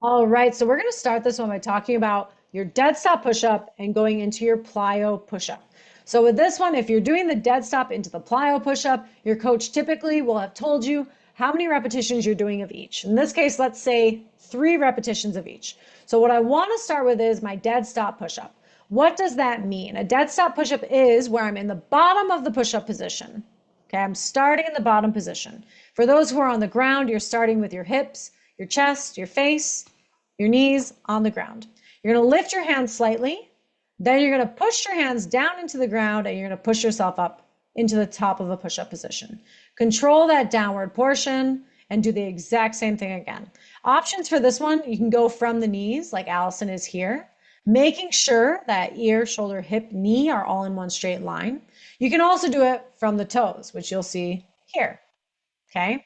All right, so we're going to start this one by talking about your dead stop push-up and going into your plyo push-up. So with this one, if you're doing the dead stop into the plyo push-up, your coach typically will have told you how many repetitions you're doing of each. In this case, let's say 3 repetitions of each. So what I want to start with is my dead stop push-up. What does that mean? A dead stop push-up is where I'm in the bottom of the push-up position. Okay, I'm starting in the bottom position. For those who are on the ground, you're starting with your hips, your chest, your face, your knees on the ground. You're going to lift your hands slightly. Then you're going to push your hands down into the ground and you're going to push yourself up into the top of a push-up position. Control that downward portion and do the exact same thing again. Options for this one, you can go from the knees like Allison is here, making sure that ear, shoulder, hip, knee are all in one straight line. You can also do it from the toes, which you'll see here. Okay.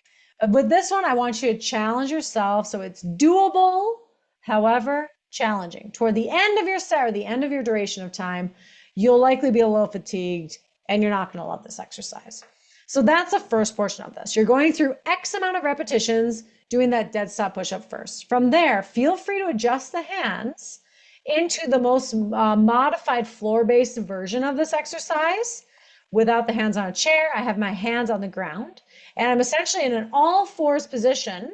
With this one, I want you to challenge yourself so it's doable, however challenging. Toward the end of your set or the end of your duration of time, you'll likely be a little fatigued and you're not going to love this exercise. So that's the first portion of this. You're going through X amount of repetitions doing that dead stop push-up first. From there, feel free to adjust the hands into the most modified floor-based version of this exercise. Without the hands on a chair, I have my hands on the ground, and I'm essentially in an all fours position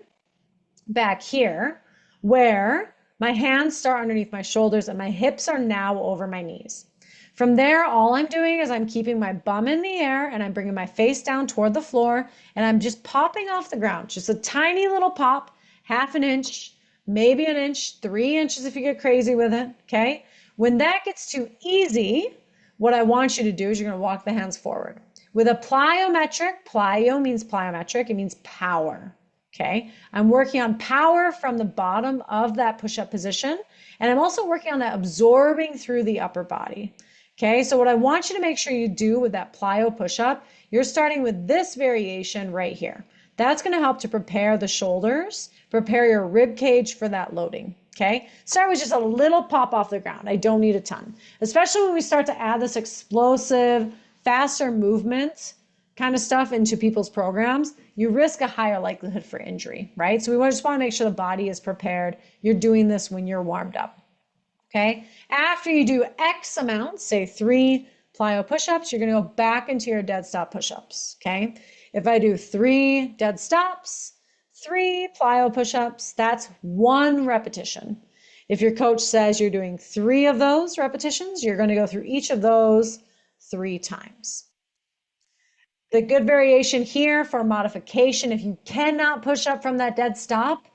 back here where my hands start underneath my shoulders and my hips are now over my knees. From there, all I'm doing is I'm keeping my bum in the air and I'm bringing my face down toward the floor and I'm just popping off the ground, just a tiny little pop, half an inch, maybe an inch, 3 inches if you get crazy with it, okay? When that gets too easy, what I want you to do is you're going to walk the hands forward. With a plyometric, plyo means plyometric, it means power, okay? I'm working on power from the bottom of that push-up position, and I'm also working on that absorbing through the upper body, okay? So what I want you to make sure you do with that plyo push-up, you're starting with this variation right here. That's going to help to prepare the shoulders, prepare your rib cage for that loading. Okay, start with just a little pop off the ground. I don't need a ton, especially when we start to add this explosive, faster movement kind of stuff into people's programs. You risk a higher likelihood for injury, right? So we just want to make sure the body is prepared. You're doing this when you're warmed up. Okay, after you do X amount, say 3 plyo push-ups, you're going to go back into your dead stop push-ups. Okay, if I do 3 dead stops, 3 plyo push-ups, that's 1 repetition. If your coach says you're doing 3 of those repetitions, you're going to go through each of those 3 times. The good variation here for modification, if you cannot push up from that dead stop,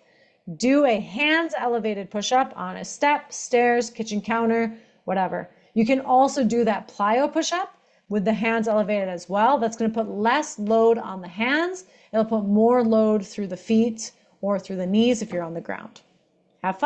do a hands elevated push-up on a step, stairs, kitchen counter, whatever. You can also do that plyo push-up with the hands elevated as well. That's going to put less load on the hands. It'll put more load through the feet or through the knees if you're on the ground. Have fun.